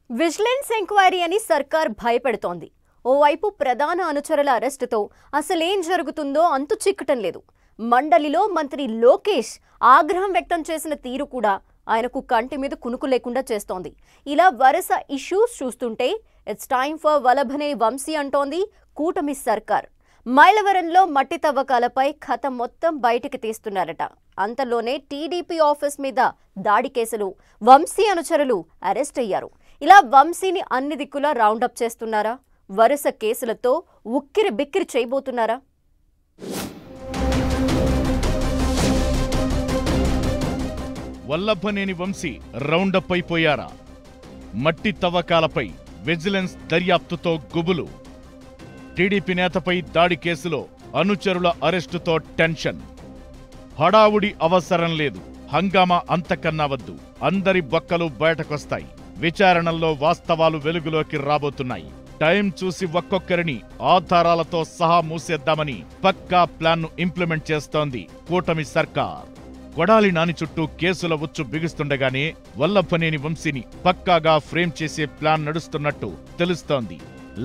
Vigilance enquiry అని సర్కార్ భయపెడుతోంది. ఓవైపు ప్రధాన అనుచరుల అరెస్టుతో అసలేం జరుగుతుందో అంతు చిక్కటం లేదు. మండలిలో మంత్రి లోకేష్ ఆగ్రహం వ్యక్తం చేసిన తీరు కూడా ఆయనకు కంటి మీద కునుకు లేకుండా చేస్తోంది. ఇలా వరుస ఇష్యూస్ చూస్తుంటే it's time for Vallabhaneni Vamsi అంటోంది కూటమి సర్కార్. మైలవరంలో మట్టి తవ్వకాలపై కథ మొత్తం బయటికి తీస్తున్నారట. అంతలోనే టీడీపీ ఆఫీస్ మీద దాడి కేసులు వంశీ అనుచరులు అరెస్ట్ అయ్యారు. ఇలా వంశీని అన్ని దిక్కులా రౌండప్ చేస్తున్నారా? వరుస కేసులతో ఉక్కిరి బిక్కిరి చేయబోతున్నారా? వల్లభనేని వంశీ రౌండప్ అయిపోయారా? మట్టి తవ్వకాలపై విజిలెన్స్ దర్యాప్తుతో గుబులు. టీడీపీ నేతపై దాడి కేసులో అనుచరుల అరెస్టుతో టెన్షన్. హడావుడి అవసరం లేదు, హంగామా అంతకన్నా వద్దు. అందరి బొక్కలు బయటకొస్తాయి. విచారణల్లో వాస్తవాలు వెలుగులోకి రాబోతున్నాయి. టైం చూసి ఒక్కొక్కరిని ఆధారాలతో సహా మూసేద్దామని పక్కా ప్లాన్ను ఇంప్లిమెంట్ చేస్తోంది కూటమి సర్కార్. కొడాలి నాని చుట్టూ కేసుల ఉచ్చు బిగుస్తుండగానే వల్లభనేని వంశీని పక్కాగా ఫ్రేమ్ చేసే ప్లాన్ నడుస్తున్నట్టు తెలుస్తోంది.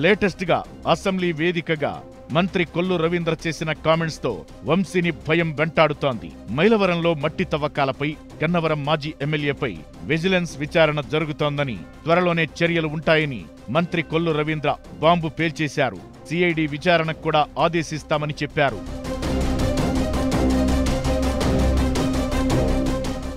లేటెస్ట్ గా అసెంబ్లీ వేదికగా మంత్రి కొల్లు రవీంద్ర చేసిన కామెంట్స్ తో వంశీని భయం వెంటాడుతోంది. మైలవరంలో మట్టి తవ్వకాలపై గన్నవరం మాజీ ఎమ్మెల్యేపై విజిలెన్స్ విచారణ జరుగుతోందని, త్వరలోనే చర్యలు ఉంటాయని మంత్రి కొల్లు రవీంద్ర బాంబు పేల్చేశారు. సిఐడి విచారణకు కూడా ఆదేశిస్తామని చెప్పారు.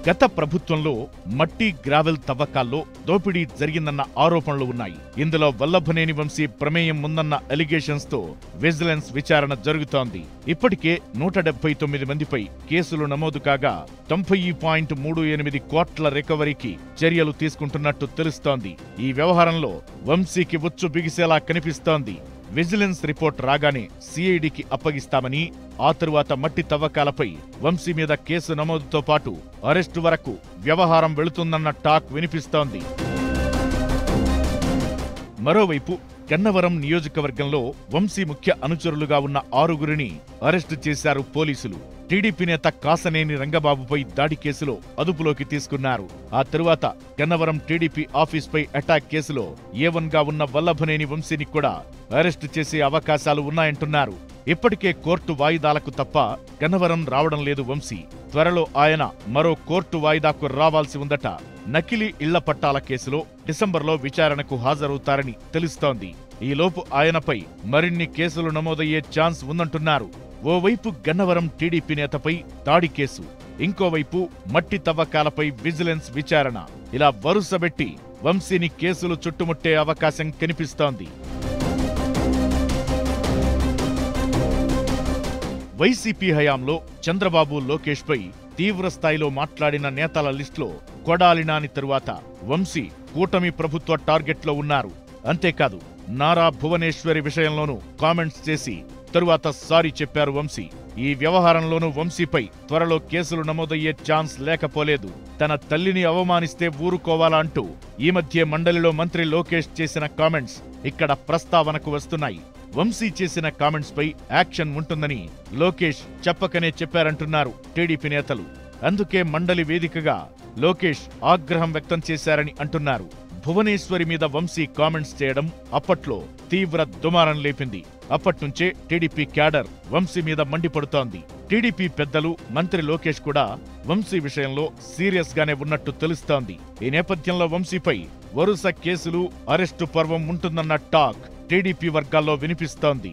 గత ప్రభుత్వంలో మట్టి గ్రావెల్ తవ్వకాల్లో దోపిడీ జరిగిందన్న ఆరోపణలు ఉన్నాయి. ఇందులో వల్లభనేని వంశీ ప్రమేయం ఉందన్న ఎలిగేషన్స్ తో విజిలెన్స్ విచారణ జరుగుతోంది. ఇప్పటికే 179 మందిపై కేసులు నమోదు కాగా 90.38 కోట్ల రికవరీకి చర్యలు తీసుకుంటున్నట్టు తెలుస్తోంది. ఈ వ్యవహారంలో వంశీకి ఉచ్చు బిగిసేలా కనిపిస్తోంది. విజిలెన్స్ రిపోర్ట్ రాగానే సిఐడికి అప్పగిస్తామని, ఆ తరువాత మట్టి తవ్వకాలపై వంశీ మీద కేసు నమోదుతో పాటు అరెస్టు వరకు వ్యవహారం వెళుతుందన్న టాక్ వినిపిస్తోంది. మరోవైపు గన్నవరం నియోజకవర్గంలో వంశీ ముఖ్య అనుచరులుగా ఉన్న 6గురిని అరెస్టు చేశారు పోలీసులు. టీడీపీ నేత కాసనేని రంగబాబుపై దాడి కేసులో అదుపులోకి తీసుకున్నారు. ఆ తరువాత గన్నవరం టీడీపీ ఆఫీస్పై అటాక్ కేసులో A1గా ఉన్న వల్లభనేని వంశీని కూడా అరెస్టు చేసే అవకాశాలు ఉన్నాయంటున్నారు. ఇప్పటికే కోర్టు వాయిదాలకు తప్ప గన్నవరం రావడం లేదు వంశీ. త్వరలో ఆయన మరో కోర్టు వాయిదాకు రావాల్సి ఉందట. నకిలీ ఇళ్ల పట్టాల కేసులో డిసెంబర్లో విచారణకు హాజరవుతారని తెలుస్తోంది. ఈలోపు ఆయనపై మరిన్ని కేసులు నమోదయ్యే ఛాన్స్ ఉందంటున్నారు. ఓవైపు గన్నవరం టీడీపీ నేతపై దాడి కేసు, ఇంకోవైపు మట్టి తవ్వకాలపై విజిలెన్స్ విచారణ. ఇలా వరుసబెట్టి వంశీని కేసులు చుట్టుముట్టే అవకాశం కనిపిస్తోంది. వైసీపీ హయాంలో చంద్రబాబు లోకేష్ పై తీవ్రస్థాయిలో మాట్లాడిన నేతల లిస్టులో కొడాలి నాని తరువాత వంశీ కూటమి ప్రభుత్వ టార్గెట్లో ఉన్నారు. అంతేకాదు, నారా భువనేశ్వరి విషయంలోనూ కామెంట్స్ చేసి తరువాత సారీ చెప్పారు వంశీ. ఈ వ్యవహారంలోనూ వంశీపై త్వరలో కేసులు నమోదయ్యే ఛాన్స్ లేకపోలేదు. తన తల్లిని అవమానిస్తే ఊరుకోవాలా అంటూ ఈ మధ్య మండలిలో మంత్రి లోకేష్ చేసిన కామెంట్స్ ఇక్కడ ప్రస్తావనకు వస్తున్నాయి. వంశీ చేసిన కామెంట్స్ పై యాక్షన్ ఉంటుందని లోకేష్ చెప్పకనే చెప్పారంటున్నారు టీడీపీ నేతలు. అందుకే మండలి వేదికగా లోకేష్ ఆగ్రహం వ్యక్తం చేశారని అంటున్నారు. భువనేశ్వరి మీద వంశీ కామెంట్స్ చేయడం అప్పట్లో తీవ్ర దుమారం లేపింది. అప్పట్నుంచే టీడీపీ క్యాడర్ వంశీ మీద మండిపడుతోంది. టీడీపీ పెద్దలు, మంత్రి లోకేష్ కూడా వంశీ విషయంలో సీరియస్ గానే ఉన్నట్టు తెలుస్తోంది. ఈ నేపథ్యంలో వంశీపై వరుస కేసులు, అరెస్టు పర్వం ఉంటుందన్న టాక్ టీడీపీ వర్గాల్లో వినిపిస్తోంది.